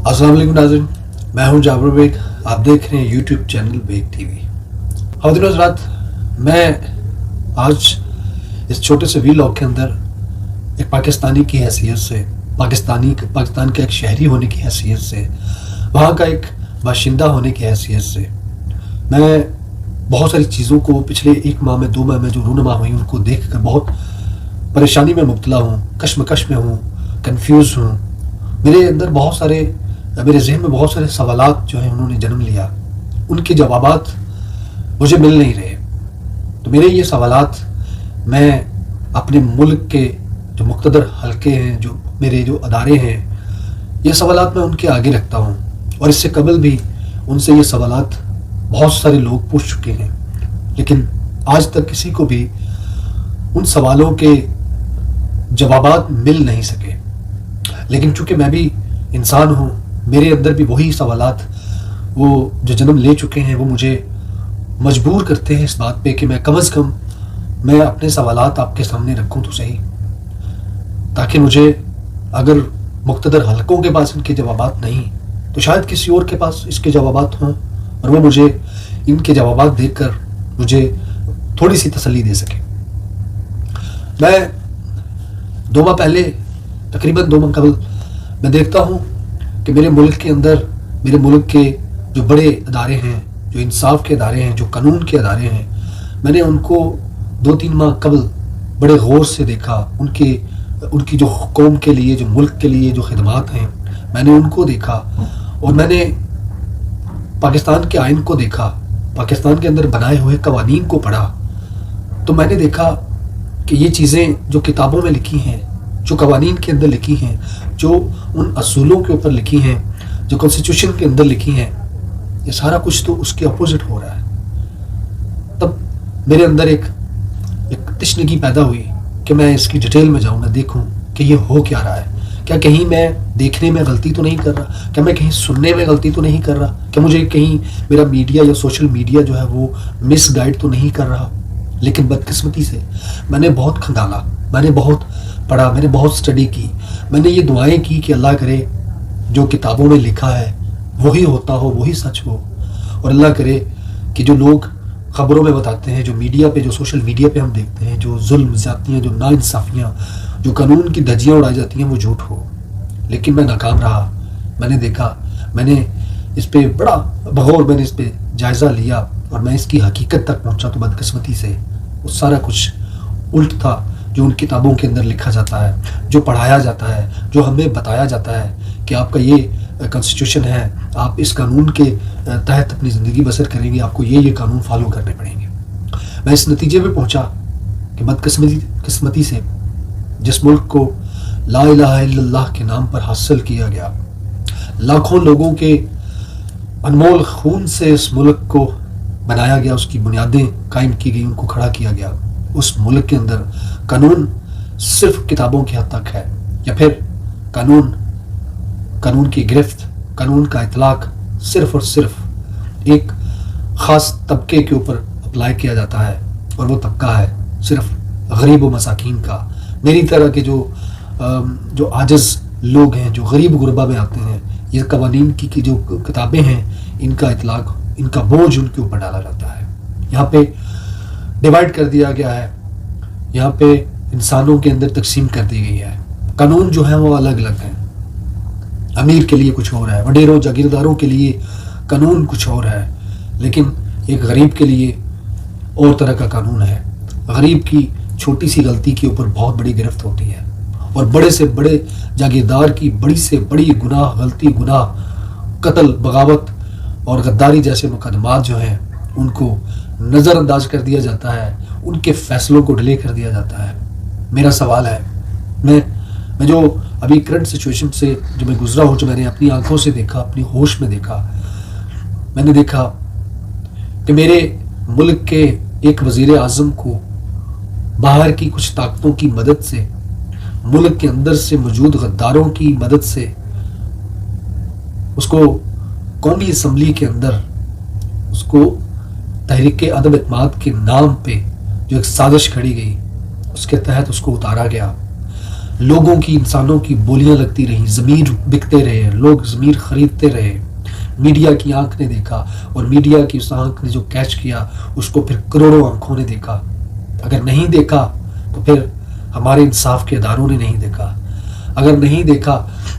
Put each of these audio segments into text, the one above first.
अस्सलाम वालेकुम नाज़रीन, मैं हूं जाबिर बेग। आप देख रहे हैं यूट्यूब चैनल बेग टीवी। ख़वातीन व हज़रात, मैं आज इस छोटे से वीलॉग के अंदर एक पाकिस्तानी की हैसियत से, पाकिस्तान के एक शहरी होने की हैसियत से, वहाँ का एक बाशिंदा होने की हैसियत से, मैं बहुत सारी चीज़ों को पिछले 1 माह में 2 माह में जो रूनमा हुई उनको देख कर बहुत परेशानी में मुब्तला हूँ, कश्मकश में हूँ, कन्फ्यूज़ हूँ। मेरे अंदर बहुत सारे, मेरे जहन में बहुत सारे सवालात जो हैं उन्होंने जन्म लिया, उनके जवाबात मुझे मिल नहीं रहे। तो मेरे ये सवालात मैं अपने मुल्क के जो मुक़्तदर हल्के हैं, जो मेरे जो अदारे हैं, ये सवालात मैं उनके आगे रखता हूँ। और इससे कबल भी उनसे ये सवालात बहुत सारे लोग पूछ चुके हैं, लेकिन आज तक किसी को भी उन सवालों के जवाबात मिल नहीं सके। लेकिन चूँकि मैं भी इंसान हूँ, मेरे अंदर भी वही सवालात वो जो जन्म ले चुके हैं, वो मुझे मजबूर करते हैं इस बात पे कि मैं कम अज़ कम मैं अपने सवालात आपके सामने रखूँ तो सही, ताकि मुझे अगर मुक़्तदर हलकों के पास इनके जवाबात नहीं तो शायद किसी और के पास इसके जवाबात हों और वो मुझे इनके जवाबात देकर मुझे थोड़ी सी तसल्ली दे सके। मैं 2 माह पहले, तकरीबन 2 माह कबल, मैं देखता हूँ कि मेरे मुल्क के अंदर, मेरे मुल्क के जो बड़े अदारे हैं, जो इंसाफ के अदारे हैं, जो कानून के अदारे हैं, मैंने उनको 2-3 माह कबल बड़े गौर से देखा। उनकी जो कौम के लिए, जो मुल्क के लिए जो खिदमात हैं, मैंने उनको देखा। और मैंने पाकिस्तान के आइन को देखा, पाकिस्तान के अंदर बनाए हुए कवानीन को पढ़ा, तो मैंने देखा कि ये चीज़ें जो किताबों में लिखी हैं, जो कवानीन के अंदर लिखी हैं, जो उन असूलों के ऊपर लिखी हैं, जो कॉन्स्टिट्यूशन के अंदर लिखी हैं, ये सारा कुछ तो उसके अपोजिट हो रहा है। तब मेरे अंदर एक तशनगी पैदा हुई कि मैं इसकी डिटेल में जाऊँ, मैं देखूँ कि ये हो क्या रहा है। क्या कहीं मैं देखने में गलती तो नहीं कर रहा? क्या मैं कहीं सुनने में गलती तो नहीं कर रहा? क्या मुझे कहीं मेरा मीडिया या सोशल मीडिया जो है वो मिसगाइड तो नहीं कर रहा? लेकिन बदकिस्मती से मैंने बहुत खंगाला, मैंने बहुत पढ़ा, मैंने बहुत स्टडी की, मैंने ये दुआएं की कि अल्लाह करे जो किताबों में लिखा है वही होता हो, वही सच हो। और अल्लाह करे कि जो लोग ख़बरों में बताते हैं, जो मीडिया पे, जो सोशल मीडिया पे हम देखते हैं, जो जुल्म ज़्यादतियाँ, जो नाइंसाफ़ियाँ, जो कानून की धज्जियाँ उड़ाई जाती हैं, वो झूठ हो। लेकिन मैं नाकाम रहा। मैंने देखा, मैंने इस पर बड़ा बगौर मैंने इस पर जायज़ा लिया और मैं इसकी हकीकत तक पहुँचा। तो बदकिस्मती से वो सारा कुछ उल्ट था जो उन किताबों के अंदर लिखा जाता है, जो पढ़ाया जाता है, जो हमें बताया जाता है कि आपका ये कॉन्स्टिट्यूशन है, आप इस कानून के तहत अपनी ज़िंदगी बसर करेंगे, आपको ये कानून फॉलो करने पड़ेंगे। मैं इस नतीजे पे पहुंचा कि बदकिस्मती से जिस मुल्क को ला इलाहा इल्लल्लाह के नाम पर हासिल किया गया, लाखों लोगों के अनमोल खून से इस मुल्क को बनाया गया, उसकी बुनियादें कायम की गई, उनको खड़ा किया गया, उस मुल्क के अंदर कानून सिर्फ किताबों की हद तक है, या फिर कानून की गिरफ्त, कानून का इतलाक सिर्फ और सिर्फ एक ख़ास तबके के ऊपर अप्लाई किया जाता है, और वो तबका है सिर्फ गरीब व मसाकीन का। मेरी तरह के जो आजिज़ लोग हैं, जो गरीब गुरबा में आते हैं, ये कवानीन की जो किताबें हैं, इनका इतलाक, इनका बोझ उनके ऊपर डाला जाता है। यहाँ पे डिवाइड कर दिया गया है, यहाँ पे इंसानों के अंदर तकसीम कर दी गई है। कानून जो है वो अलग अलग है। अमीर के लिए कुछ और है, वडेरों जागीरदारों के लिए कानून कुछ और है, लेकिन एक गरीब के लिए और तरह का कानून है। गरीब की छोटी सी गलती के ऊपर बहुत बड़ी गिरफ्त होती है, और बड़े से बड़े जागीरदार की बड़ी से बड़ी गुनाह, गलती, गुनाह, कत्ल, बगावत और गद्दारी जैसे मुकदमात जो हैं उनको नज़रअंदाज कर दिया जाता है, उनके फैसलों को डिले कर दिया जाता है। मेरा सवाल है, मैं जो अभी करंट सिचुएशन से जो मैं गुजरा हूँ, जो मैंने अपनी आंखों से देखा, अपनी होश में देखा, मैंने देखा कि मेरे मुल्क के एक वज़ीर आज़म को बाहर की कुछ ताकतों की मदद से, मुल्क के अंदर से मौजूद गद्दारों की मदद से, उसको कौमी असम्बली के अंदर उसको तहरीक अदम इत्माद के नाम पे जो एक साजिश खड़ी गई, उसके तहत उसको उतारा गया। लोगों की, इंसानों की बोलियां लगती रही, ज़मीर बिकते रहे, लोग ज़मीर खरीदते रहे। मीडिया की आंख ने देखा, और मीडिया की उस आंख ने जो कैच किया उसको फिर करोड़ों आंखों ने देखा। अगर नहीं देखा तो फिर हमारे इंसाफ के इदारों ने नहीं देखा, अगर नहीं देखा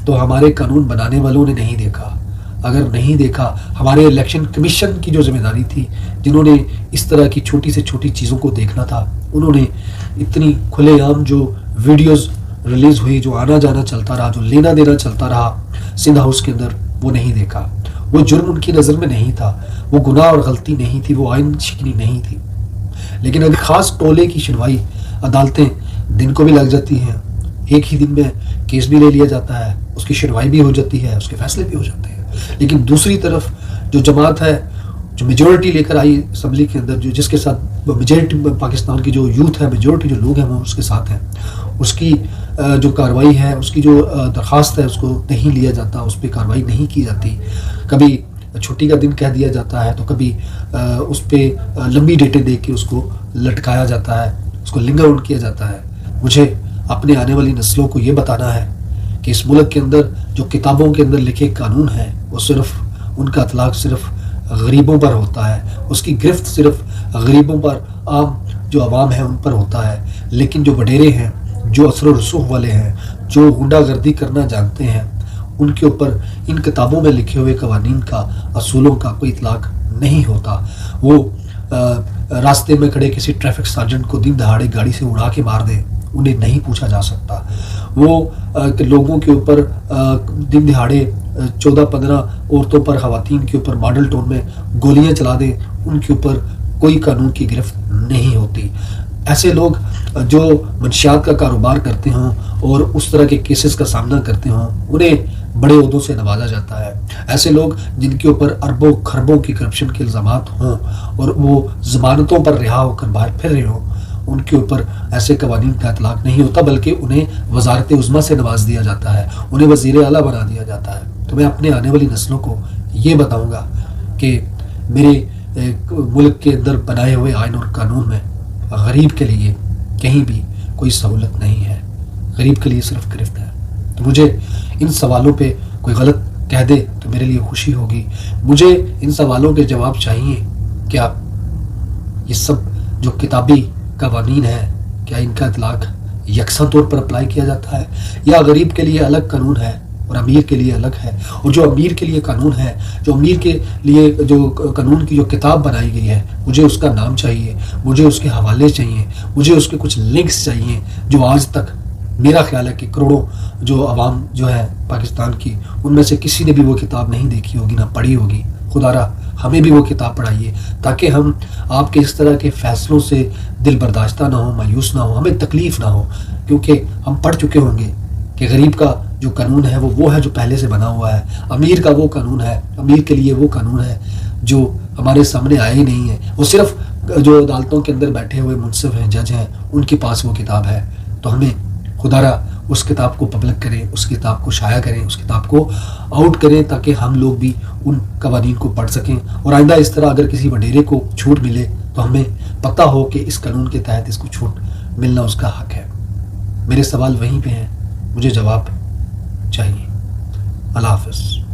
तो हमारे कानून बनाने वालों ने नहीं देखा, अगर नहीं देखा हमारे इलेक्शन कमीशन की जो जिम्मेदारी थी, जिन्होंने इस तरह की छोटी से छोटी चीज़ों को देखना था, उन्होंने इतनी खुलेआम जो वीडियोस रिलीज हुई, जो आना जाना चलता रहा, जो लेना देना चलता रहा सिंध हाउस के अंदर, वो नहीं देखा। वो जुर्म उनकी नज़र में नहीं था, वो गुनाह और गलती नहीं थी, वो आइन शिकनी नहीं थी। लेकिन अगर खास टोले की सुनवाई अदालतें दिन को भी लग जाती हैं, एक ही दिन में केस भी ले लिया जाता है, उसकी सुनवाई भी हो जाती है, उसके फैसले भी हो जाते हैं। लेकिन दूसरी तरफ जो जमात है, जो मेजोरिटी लेकर आई असम्बली के अंदर, जो जिसके साथ मेजोरिटी पाकिस्तान की जो यूथ है, मेजोरिटी जो लोग हैं वो उसके साथ हैं, उसकी जो कार्रवाई है, उसकी जो दरख्वास्त है उसको नहीं लिया जाता, उस पर कार्रवाई नहीं की जाती। कभी छुट्टी का दिन कह दिया जाता है, तो कभी उस पर लंबी डेटें दे के उसको लटकाया जाता है, उसको लिंगर आउट किया जाता है। मुझे अपने आने वाली नस्लों को ये बताना है कि इस मुल्क के अंदर जो किताबों के अंदर लिखे कानून हैं, वो सिर्फ उनका इतलाक सिर्फ गरीबों पर होता है, उसकी गिरफ्त सिर्फ गरीबों पर, आम जो अवाम है उन पर होता है। लेकिन जो वडेरे हैं, जो असर व रसूख वाले हैं, जो गुंडागर्दी करना जानते हैं, उनके ऊपर इन किताबों में लिखे हुए कवानीन का, असूलों का कोई इतलाक नहीं होता। वो रास्ते में खड़े किसी ट्रैफिक सार्जेंट को दिन दहाड़े गाड़ी से उड़ा के मार दें, उन्हें नहीं पूछा जा सकता। वो लोगों के ऊपर दिन दिहाड़े 14-15 औरतों पर, खवातीन के ऊपर मॉडल टाउन में गोलियां चला दें, उनके ऊपर कोई कानून की गिरफ्त नहीं होती। ऐसे लोग जो मंशियात का कारोबार करते हों और उस तरह के केसेस का सामना करते हों, उन्हें बड़े ओहदों से नवाजा जाता है। ऐसे लोग जिनके ऊपर अरबों खरबों की करप्शन के इल्ज़ामात हों और वो ज़मानतों पर रिहा होकर बाहर फिर रहे हों, उनके ऊपर ऐसे कवानीन का इतलाक नहीं होता, बल्कि उन्हें वजारत उज़्मा से नवाज दिया जाता है, उन्हें वज़ीर आला बना दिया जाता है। तो मैं अपने आने वाली नस्लों को ये बताऊंगा कि मेरे मुल्क के अंदर बनाए हुए आइन और कानून में गरीब के लिए कहीं भी कोई सहूलत नहीं है, गरीब के लिए सिर्फ गिरफ्त है। तो मुझे इन सवालों पे कोई गलत कह दे तो मेरे लिए खुशी होगी। मुझे इन सवालों के जवाब चाहिए। क्या ये सब जो किताबी कवानीन है, क्या इनका इतलाक यकसा तौर पर अप्लाई किया जाता है, या गरीब के लिए अलग कानून है और अमीर के लिए अलग है? और जो अमीर के लिए कानून है, जो अमीर के लिए जो कानून की जो किताब बनाई गई है, मुझे उसका नाम चाहिए, मुझे उसके हवाले चाहिए, मुझे उसके कुछ लिंक्स चाहिए, जो आज तक मेरा ख्याल है कि करोड़ों जो आवाम जो है पाकिस्तान की, उनमें से किसी ने भी वो किताब नहीं देखी होगी, ना पढ़ी होगी। खुदारा हमें भी वो किताब पढ़ाइए, ताकि हम आपके इस तरह के फैसलों से दिल बर्दाश्ता ना हो, मायूस ना हो, हमें तकलीफ ना हो, क्योंकि हम पढ़ चुके होंगे कि गरीब का जो कानून है वो है जो पहले से बना हुआ है, अमीर का वो कानून है, अमीर के लिए वो कानून है जो हमारे सामने आया ही नहीं है। वो सिर्फ जो अदालतों के अंदर बैठे हुए मुनसिफ हैं, जज हैं, उनके पास वो किताब है। तो हमें खुदारा उस किताब को पब्लिक करें, उस किताब को शाया करें, उस किताब को आउट करें, ताकि हम लोग भी उन कवानीन को पढ़ सकें। और आइंदा इस तरह अगर किसी वडेरे को छूट मिले तो हमें पता हो कि इस कानून के तहत इसको छूट मिलना उसका हक है। मेरे सवाल वहीं पे हैं, मुझे जवाब चाहिए। अल्लाह हाफ़िज़।